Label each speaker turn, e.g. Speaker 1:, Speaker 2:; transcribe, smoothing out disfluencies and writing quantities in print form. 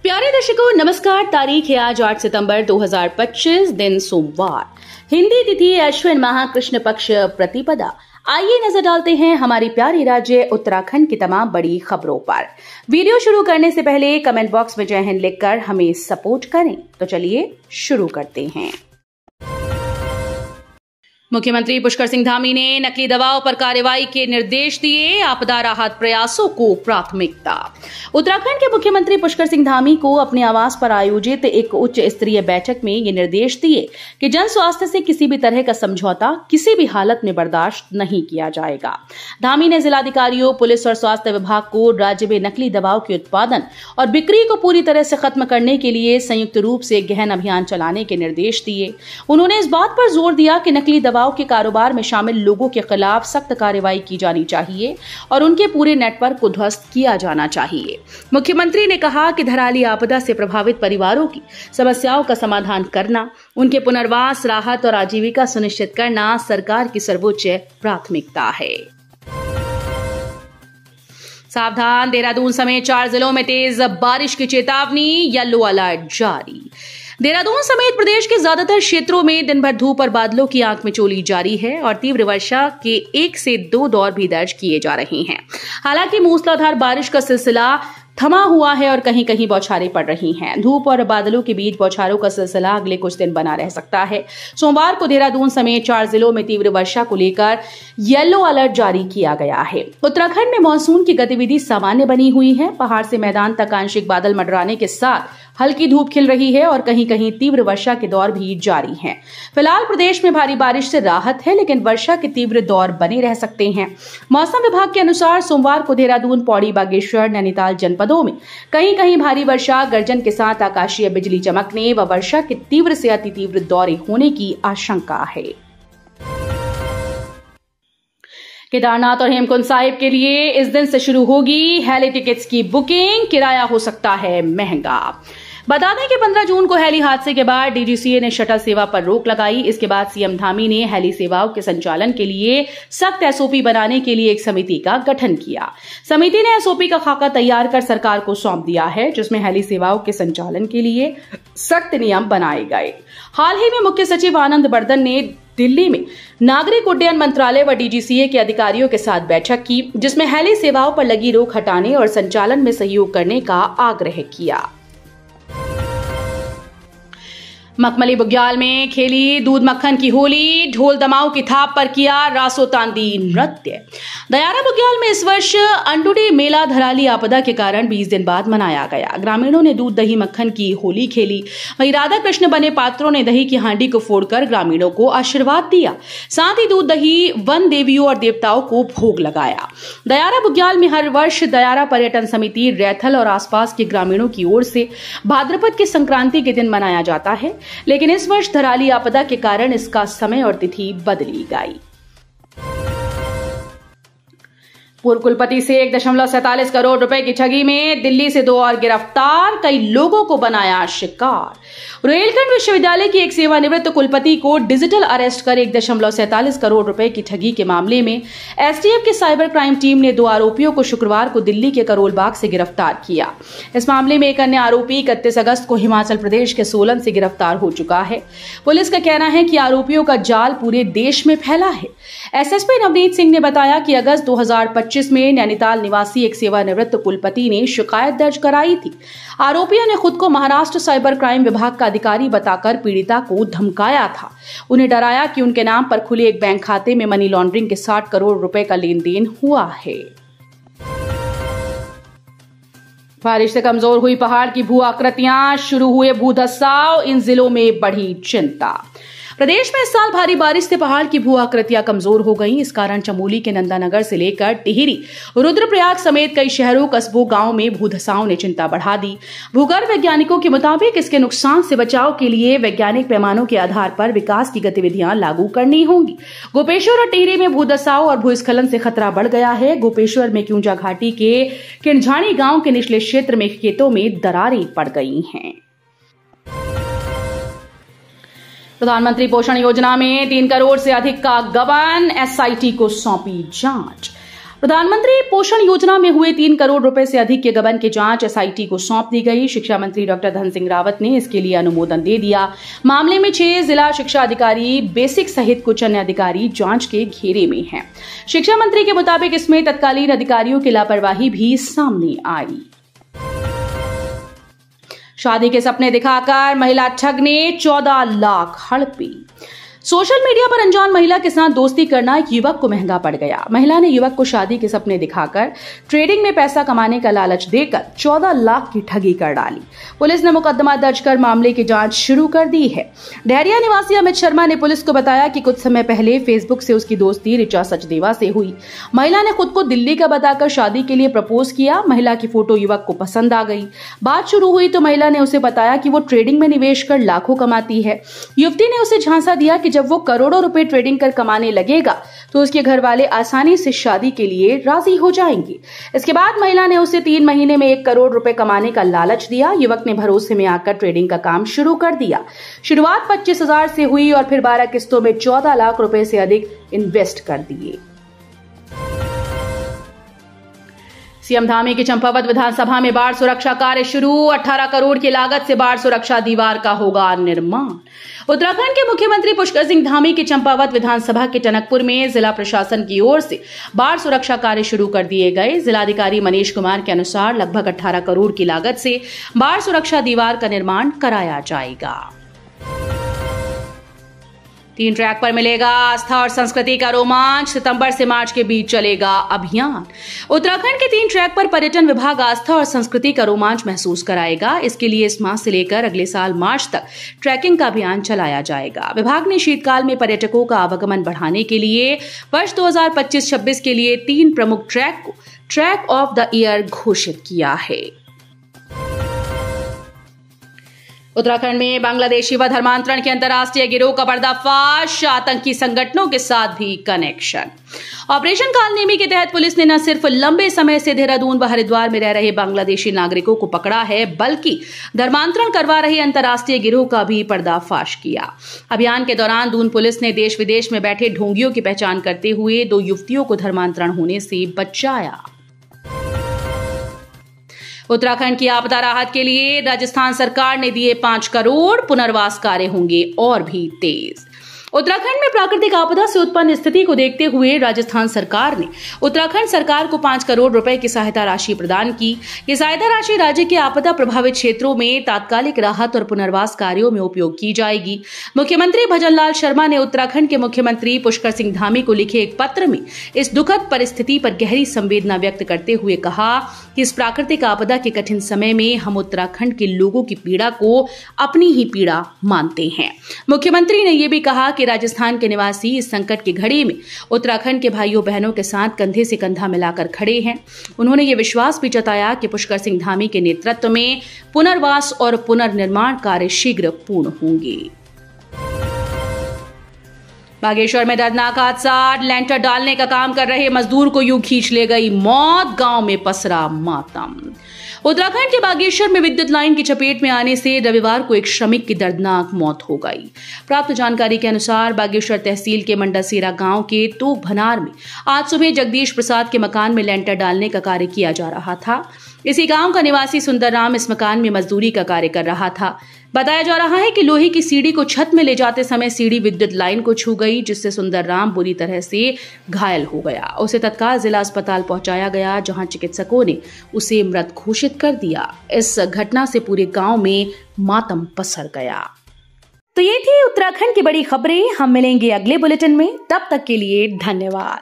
Speaker 1: प्यारे दर्शकों नमस्कार। तारीख है आज 8 सितंबर 2025, दिन सोमवार, हिंदी तिथि अश्विन माह कृष्ण पक्ष प्रतिपदा। आइए नजर डालते हैं हमारी प्यारी राज्य उत्तराखंड की तमाम बड़ी खबरों पर। वीडियो शुरू करने से पहले कमेंट बॉक्स में जय हिंद लिखकर हमें सपोर्ट करें। तो चलिए शुरू करते हैं। मुख्यमंत्री पुष्कर सिंह धामी ने नकली दवाओं पर कार्रवाई के निर्देश दिए, आपदा राहत प्रयासों को प्राथमिकता। उत्तराखंड के मुख्यमंत्री पुष्कर सिंह धामी को अपने आवास पर आयोजित एक उच्च स्तरीय बैठक में ये निर्देश दिए कि जन स्वास्थ्य से किसी भी तरह का समझौता किसी भी हालत में बर्दाश्त नहीं किया जाएगा। धामी ने जिलाधिकारियों, पुलिस और स्वास्थ्य विभाग को राज्य में नकली दवाओं के उत्पादन और बिक्री को पूरी तरह से खत्म करने के लिए संयुक्त रूप से गहन अभियान चलाने के निर्देश दिए। उन्होंने इस बात पर जोर दिया कि नकली दवाओं के कारोबार में शामिल लोगों के खिलाफ सख्त कार्रवाई की जानी चाहिए और उनके पूरे नेटवर्क को ध्वस्त किया जाना चाहिए। मुख्यमंत्री ने कहा कि धराली आपदा से प्रभावित परिवारों की समस्याओं का समाधान करना, उनके पुनर्वास, राहत और आजीविका सुनिश्चित करना सरकार की सर्वोच्च प्राथमिकता है। सावधान, देहरादून समेत 4 जिलों में तेज बारिश की चेतावनी, येलो अलर्ट जारी। देहरादून समेत प्रदेश के ज्यादातर क्षेत्रों में दिन भर धूप और बादलों की आंख मिचौली जारी है और तीव्र वर्षा के 1 से 2 दौर भी दर्ज किए जा रहे हैं। हालांकि मूसलाधार बारिश का सिलसिला थमा हुआ है और कहीं कहीं बौछारें पड़ रही हैं। धूप और बादलों के बीच बौछारों का सिलसिला अगले कुछ दिन बना रह सकता है। सोमवार को देहरादून समेत 4 जिलों में तीव्र वर्षा को लेकर येलो अलर्ट जारी किया गया है। उत्तराखंड में मानसून की गतिविधि सामान्य बनी हुई है। पहाड़ से मैदान तक आंशिक बादल मंडराने के साथ हल्की धूप खिल रही है और कहीं कहीं तीव्र वर्षा के दौर भी जारी हैं। फिलहाल प्रदेश में भारी बारिश से राहत है, लेकिन वर्षा के तीव्र दौर बने रह सकते हैं। मौसम विभाग के अनुसार सोमवार को देहरादून, पौड़ी, बागेश्वर, नैनीताल जनपदों में कहीं कहीं भारी वर्षा, गर्जन के साथ आकाशीय बिजली चमकने व वर्षा के तीव्र से अति तीव्र दौरे होने की आशंका है। केदारनाथ और हेमकुंड साहिब के लिए इस दिन से शुरू होगी हेली टिकट्स की बुकिंग। किराया हो सकता है महंगा। बता दें कि 15 जून को हेली हादसे के बाद डीजीसीए ने शटल सेवा पर रोक लगाई। इसके बाद सीएम धामी ने हेली सेवाओं के संचालन के लिए सख्त एसओपी बनाने के लिए एक समिति का गठन किया। समिति ने एसओपी का खाका तैयार कर सरकार को सौंप दिया है, जिसमें हेली सेवाओं के संचालन के लिए सख्त नियम बनाए गए। हाल ही में मुख्य सचिव आनंद बर्धन ने दिल्ली में नागरिक उड्डयन मंत्रालय व डीजीसीए के अधिकारियों के साथ बैठक की, जिसमें हेली सेवाओं पर लगी रोक हटाने और संचालन में सहयोग करने का आग्रह किया। मखमली बुग्याल में खेली दूध मक्खन की होली, ढोल दमाऊ की थाप पर किया रासो तांदी नृत्य। दयारा बुग्याल में इस वर्ष अंडुडी मेला धराली आपदा के कारण 20 दिन बाद मनाया गया। ग्रामीणों ने दूध दही मक्खन की होली खेली। वहीं राधा कृष्ण बने पात्रों ने दही की हांडी को फोड़कर ग्रामीणों को आशीर्वाद दिया। साथ ही दूध दही वन देवियों और देवताओं को भोग लगाया। दयारा बुग्याल में हर वर्ष दयारा पर्यटन समिति, रैथल और आसपास के ग्रामीणों की ओर से भाद्रपद की संक्रांति के दिन मनाया जाता है, लेकिन इस वर्ष धराली आपदा के कारण इसका समय और तिथि बदली गई। पूर्व कुलपति से 1.47 करोड़ रुपए की ठगी में दिल्ली से 2 और गिरफ्तार, कई लोगों को बनाया शिकार। रुहेलखंड विश्वविद्यालय की एक सेवानिवृत्त कुलपति को डिजिटल अरेस्ट कर 1.47 करोड़ रुपए की ठगी के मामले में एसटीएफ की साइबर क्राइम टीम ने 2 आरोपियों को शुक्रवार को दिल्ली के करोल बाग से गिरफ्तार किया। इस मामले में एक अन्य आरोपी 31 अगस्त को हिमाचल प्रदेश के सोलन से गिरफ्तार हो चुका है। पुलिस का कहना है कि आरोपियों का जाल पूरे देश में फैला है। एसएसपी नवनीत सिंह ने बताया कि अगस्त 2025 में नैनीताल निवासी एक सेवानिवृत्त कुलपति ने शिकायत दर्ज कराई थी। आरोपियों ने खुद को महाराष्ट्र साइबर क्राइम विभाग का अधिकारी बताकर पीड़िता को धमकाया था। उन्हें डराया कि उनके नाम पर खुले एक बैंक खाते में मनी लॉन्ड्रिंग के 60 करोड़ रुपए का लेन देन हुआ है। बारिश से कमजोर हुई पहाड़ की भू आकृतियां, शुरू हुए भूधसाव, इन जिलों में बढ़ी चिंता। प्रदेश में इस साल भारी बारिश से पहाड़ की भू आकृतियां कमजोर हो गईं। इस कारण चमोली के नंदानगर से लेकर टिहरी, रुद्रप्रयाग समेत कई शहरों, कस्बों, गांवों में भूधसाव ने चिंता बढ़ा दी। भूगर्भ वैज्ञानिकों के मुताबिक इसके नुकसान से बचाव के लिए वैज्ञानिक पैमानों के आधार पर विकास की गतिविधियां लागू करनी होंगी। गोपेश्वर और टिहरी में भूधसाव और भूस्खलन से खतरा बढ़ गया है। गोपेश्वर में क्यूंजा घाटी के किणझाणी गांव के निचले क्षेत्र में खेतों में दरारें पड़ गई हैं। प्रधानमंत्री पोषण योजना में 3 करोड़ से अधिक का गबन, एसआईटी को सौंपी जांच। प्रधानमंत्री पोषण योजना में हुए 3 करोड़ रुपए से अधिक के गबन की जांच एसआईटी को सौंप दी गई। शिक्षा मंत्री डॉक्टर धन सिंह रावत ने इसके लिए अनुमोदन दे दिया। मामले में 6 जिला शिक्षा अधिकारी बेसिक सहित कुछ अन्य अधिकारी जांच के घेरे में हैं। शिक्षा मंत्री के मुताबिक इसमें तत्कालीन अधिकारियों की लापरवाही भी सामने आई। शादी के सपने दिखाकर महिला ठग ने 14 लाख हड़पी। सोशल मीडिया पर अनजान महिला के साथ दोस्ती करना एक युवक को महंगा पड़ गया। महिला ने युवक को शादी के सपने दिखाकर ट्रेडिंग में पैसा कमाने का लालच देकर 14 लाख की ठगी कर डाली। पुलिस ने मुकदमा दर्ज कर मामले की जांच शुरू कर दी है। डहरिया निवासी अमित शर्मा ने पुलिस को बताया कि कुछ समय पहले फेसबुक से उसकी दोस्ती ऋचा सचदेवा से हुई। महिला ने खुद को दिल्ली का बताकर शादी के लिए प्रपोज किया। महिला की फोटो युवक को पसंद आ गई। बात शुरू हुई तो महिला ने उसे बताया कि वो ट्रेडिंग में निवेश कर लाखों कमाती है। युवती ने उसे झांसा दिया कि जब वो करोड़ों रुपए ट्रेडिंग कर कमाने लगेगा तो उसके घर वाले आसानी से शादी के लिए राजी हो जाएंगे। इसके बाद महिला ने उसे 3 महीने में 1 करोड़ रुपए कमाने का लालच दिया। युवक ने भरोसे में आकर ट्रेडिंग का काम शुरू कर दिया। शुरुआत 25,000 से हुई और फिर 12 किस्तों में 14 लाख रुपए से अधिक इन्वेस्ट कर दिए। सीएम धामी की चंपावत विधानसभा में बाढ़ सुरक्षा कार्य शुरू। 18 करोड़ की लागत से बाढ़ सुरक्षा दीवार का होगा निर्माण। उत्तराखंड के मुख्यमंत्री पुष्कर सिंह धामी की चंपावत विधानसभा के टनकपुर में जिला प्रशासन की ओर से बाढ़ सुरक्षा कार्य शुरू कर दिए गए। जिलाधिकारी मनीष कुमार के अनुसार लगभग 18 करोड़ की लागत से बाढ़ सुरक्षा दीवार का निर्माण कराया जाएगा। 3 ट्रैक पर मिलेगा आस्था और संस्कृति का रोमांच। सितंबर से मार्च के बीच चलेगा अभियान। उत्तराखंड के 3 ट्रैक पर पर्यटन विभाग आस्था और संस्कृति का रोमांच महसूस कराएगा। इसके लिए इस माह से लेकर अगले साल मार्च तक ट्रैकिंग का अभियान चलाया जाएगा। विभाग ने शीतकाल में पर्यटकों का आवागमन बढ़ाने के लिए वर्ष 2025-26 के लिए 3 प्रमुख ट्रैक को ट्रैक ऑफ द ईयर घोषित किया है। उत्तराखंड में बांग्लादेशी व धर्मांतरण के अंतर्राष्ट्रीय गिरोह का पर्दाफाश। आतंकी संगठनों के साथ भी कनेक्शन। ऑपरेशन कालनेमी के तहत पुलिस ने न सिर्फ लंबे समय से देहरादून व हरिद्वार में रह रहे बांग्लादेशी नागरिकों को पकड़ा है, बल्कि धर्मांतरण करवा रहे अंतर्राष्ट्रीय गिरोह का भी पर्दाफाश किया। अभियान के दौरान दून पुलिस ने देश विदेश में बैठे ढोंगियों की पहचान करते हुए 2 युवतियों को धर्मांतरण होने से बचाया। उत्तराखंड की आपदा राहत के लिए राजस्थान सरकार ने दिए 5 करोड़। पुनर्वास कार्य होंगे और भी तेज। उत्तराखंड में प्राकृतिक आपदा से उत्पन्न स्थिति को देखते हुए राजस्थान सरकार ने उत्तराखंड सरकार को 5 करोड़ रुपए की सहायता राशि प्रदान की। ये सहायता राशि राज्य के आपदा प्रभावित क्षेत्रों में तात्कालिक राहत और पुनर्वास कार्यों में उपयोग की जाएगी। मुख्यमंत्री भजनलाल शर्मा ने उत्तराखंड के मुख्यमंत्री पुष्कर सिंह धामी को लिखे एक पत्र में इस दुखद परिस्थिति पर गहरी संवेदना व्यक्त करते हुए कहा कि इस प्राकृतिक आपदा के कठिन समय में हम उत्तराखंड के लोगों की पीड़ा को अपनी ही पीड़ा मानते हैं। मुख्यमंत्री ने यह भी कहा कि राजस्थान के निवासी इस संकट की घड़ी में उत्तराखंड के भाइयों बहनों के साथ कंधे से कंधा मिलाकर खड़े हैं। उन्होंने ये विश्वास भी जताया कि पुष्कर सिंह धामी के नेतृत्व में पुनर्वास और पुनर्निर्माण कार्य शीघ्र पूर्ण होंगे। बागेश्वर में दर्दनाक हादसा। लेंटर डालने का काम कर रहे मजदूर को यूं खींच ले गई मौत। गांव में पसरा मातम। उत्तराखंड के बागेश्वर में विद्युत लाइन की चपेट में आने से रविवार को एक श्रमिक की दर्दनाक मौत हो गई। प्राप्त जानकारी के अनुसार बागेश्वर तहसील के मंडासेरा गांव के तोक भनार में आज सुबह जगदीश प्रसाद के मकान में लेंटर डालने का कार्य किया जा रहा था। इसी गांव का निवासी सुंदरराम इस मकान में मजदूरी का कार्य कर रहा था। बताया जा रहा है कि लोहे की सीढ़ी को छत में ले जाते समय सीढ़ी विद्युत लाइन को छू गई, जिससे सुंदरराम बुरी तरह से घायल हो गया। उसे तत्काल जिला अस्पताल पहुंचाया गया, जहां चिकित्सकों ने उसे मृत घोषित कर दिया। इस घटना से पूरे गांव में मातम पसर गया। तो ये थी उत्तराखंड की बड़ी खबरें। हम मिलेंगे अगले बुलेटिन में, तब तक के लिए धन्यवाद।